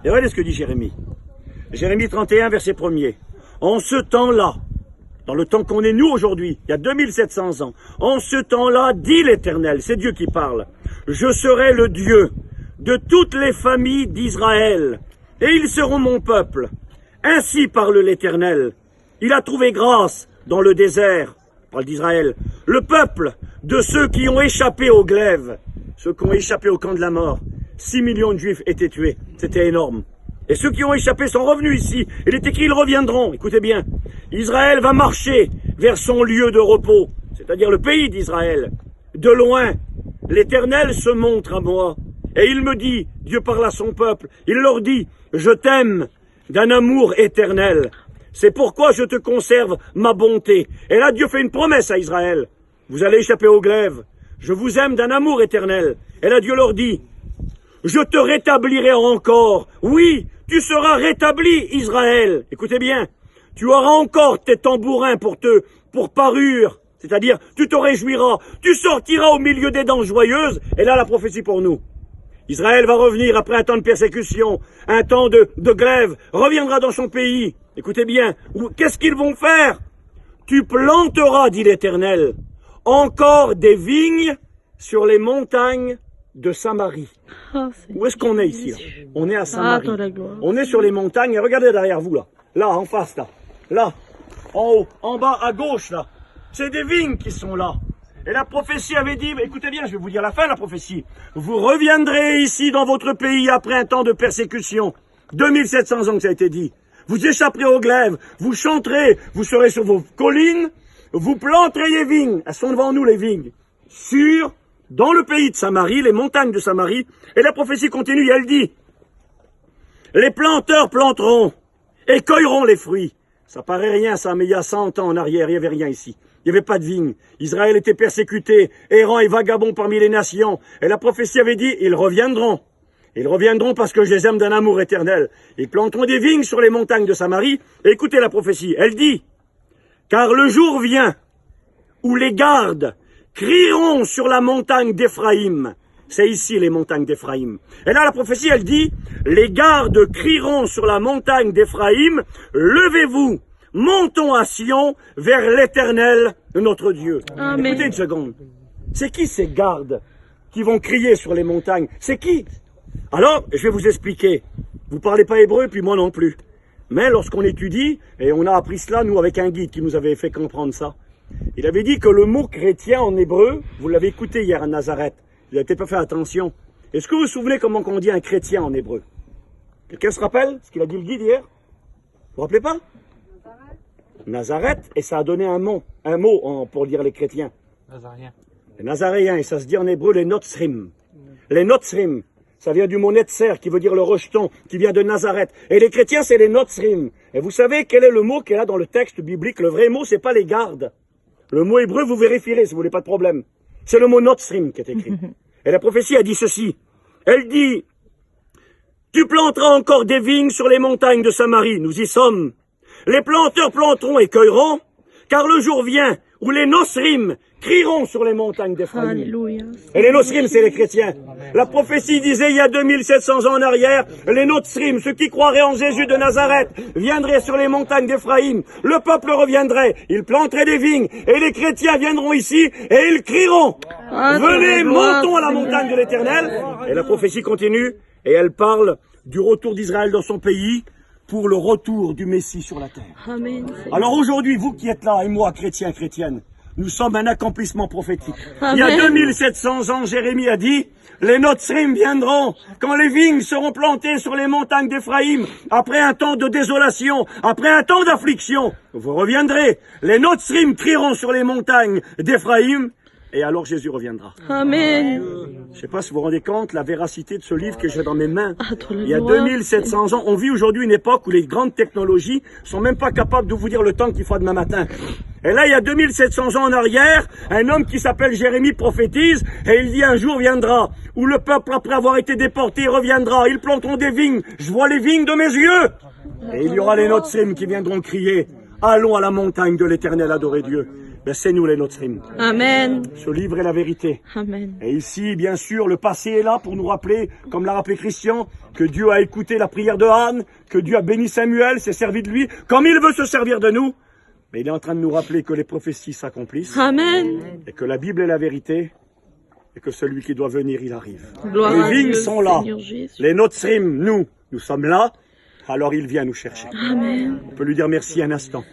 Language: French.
Et regardez ce que dit Jérémie. Jérémie 31, verset 1er. En ce temps-là, dans le temps qu'on est nous aujourd'hui, il y a 2700 ans, en ce temps-là, dit l'Éternel, c'est Dieu qui parle, je serai le Dieu de toutes les familles d'Israël, et ils seront mon peuple. Ainsi parle l'Éternel. Il a trouvé grâce dans le désert, parle d'Israël, le peuple de ceux qui ont échappé au glaive, ceux qui ont échappé au camp de la mort. 6 millions de Juifs étaient tués, c'était énorme. Et ceux qui ont échappé sont revenus ici. Il est écrit, ils reviendront. Écoutez bien, Israël va marcher vers son lieu de repos, c'est-à-dire le pays d'Israël. De loin, l'Éternel se montre à moi. Et il me dit, Dieu parle à son peuple, il leur dit, je t'aime d'un amour éternel. C'est pourquoi je te conserve ma bonté. Et là, Dieu fait une promesse à Israël. Vous allez échapper au glaive. Je vous aime d'un amour éternel. Et là, Dieu leur dit, je te rétablirai encore. Oui, tu seras rétabli, Israël. Écoutez bien, tu auras encore tes tambourins pour parure. C'est-à-dire, tu te réjouiras, tu sortiras au milieu des dents joyeuses. Et là, la prophétie pour nous. Israël va revenir après un temps de persécution, un temps de glaive, reviendra dans son pays. Écoutez bien, qu'est-ce qu'ils vont faire? Tu planteras, dit l'Éternel, encore des vignes sur les montagnes de Samarie. Où est-ce qu'on est ici là? On est à Samarie. On est sur les montagnes, et regardez derrière vous là. Là, en face là. Là, en haut, en bas, à gauche là. C'est des vignes qui sont là. Et la prophétie avait dit, écoutez bien, je vais vous dire la fin de la prophétie. Vous reviendrez ici dans votre pays après un temps de persécution. 2700 ans que ça a été dit. Vous échapperez au glaive, vous chanterez, vous serez sur vos collines, vous planterez les vignes. Elles sont devant nous les vignes. Dans le pays de Samarie, les montagnes de Samarie. Et la prophétie continue, et elle dit, les planteurs planteront et cueilleront les fruits. Ça paraît rien ça, mais il y a 100 ans en arrière, il n'y avait rien ici. Il n'y avait pas de vignes. Israël était persécuté, errant et vagabond parmi les nations. Et la prophétie avait dit, ils reviendront. Ils reviendront parce que je les aime d'un amour éternel. Ils planteront des vignes sur les montagnes de Samarie. Et écoutez la prophétie, elle dit, car le jour vient où les gardes crieront sur la montagne d'Éphraïm. C'est ici les montagnes d'Éphraïm. Et là la prophétie elle dit, les gardes crieront sur la montagne d'Éphraïm, levez-vous, montons à Sion vers l'Éternel, notre Dieu. Amen. Écoutez une seconde. C'est qui ces gardes qui vont crier sur les montagnes? C'est qui? Alors, je vais vous expliquer. Vous parlez pas hébreu, puis moi non plus. Mais lorsqu'on étudie, et on a appris cela, nous, avec un guide qui nous avait fait comprendre ça, il avait dit que le mot chrétien en hébreu, vous l'avez écouté hier à Nazareth, vous n'avez peut-être pas fait attention. Est-ce que vous vous souvenez comment on dit un chrétien en hébreu? Quelqu'un se rappelle ce qu'il a dit le guide hier? Vous vous rappelez pas? Nazareth, et ça a donné un mot pour dire les chrétiens. Nazaréen. Les Nazaréens, et ça se dit en hébreu les Notzrim. Les Notzrim, ça vient du mot Netzer, qui veut dire le rejeton, qui vient de Nazareth. Et les chrétiens, c'est les Notzrim. Et vous savez quel est le mot qu'il y a dans le texte biblique? Le vrai mot, c'est pas les gardes. Le mot hébreu, vous vérifierez si vous voulez pas de problème. C'est le mot Notzrim qui est écrit. Et la prophétie a dit ceci. Elle dit, tu planteras encore des vignes sur les montagnes de Samarie. Nous y sommes. Les planteurs planteront et cueilleront, car le jour vient où les Nosrim crieront sur les montagnes d'Éphraïm. Et les Nosrim, c'est les chrétiens. La prophétie disait il y a 2700 ans en arrière, les Nosrim, ceux qui croiraient en Jésus de Nazareth, viendraient sur les montagnes d'Éphraïm. Le peuple reviendrait, ils planteraient des vignes, et les chrétiens viendront ici, et ils crieront. Venez, montons à la montagne de l'Éternel. Et la prophétie continue, et elle parle du retour d'Israël dans son pays, pour le retour du Messie sur la terre. Amen. Alors aujourd'hui, vous qui êtes là, et moi, chrétiens, chrétiennes, nous sommes un accomplissement prophétique. Amen. Il y a 2700 ans, Jérémie a dit, les Notzrim viendront quand les vignes seront plantées sur les montagnes d'Éphraïm, après un temps de désolation, après un temps d'affliction. Vous reviendrez, les Notzrim crieront sur les montagnes d'Éphraïm, et alors Jésus reviendra. Amen. Je ne sais pas si vous vous rendez compte la véracité de ce livre que j'ai dans mes mains. Il y a 2700 ans, on vit aujourd'hui une époque où les grandes technologies sont même pas capables de vous dire le temps qu'il faut demain matin. Et là, il y a 2700 ans en arrière, un homme qui s'appelle Jérémie prophétise, et il dit un jour viendra, où le peuple, après avoir été déporté, reviendra, ils planteront des vignes, je vois les vignes de mes yeux. Et il y aura les Notzrim qui viendront crier, allons à la montagne de l'Éternel adorer Dieu. Ben, c'est nous les Notrim. Amen. Ce livre est la vérité. Amen. Et ici, bien sûr, le passé est là pour nous rappeler, comme l'a rappelé Christian, que Dieu a écouté la prière de Anne, que Dieu a béni Samuel, s'est servi de lui, comme il veut se servir de nous. Mais il est en train de nous rappeler que les prophéties s'accomplissent, Amen. et que la Bible est la vérité, et que celui qui doit venir, il arrive. Gloire à Les vignes Dieu, sont là, Seigneur Jésus. les Notrim, nous sommes là, alors il vient nous chercher. Amen. On peut lui dire merci un instant.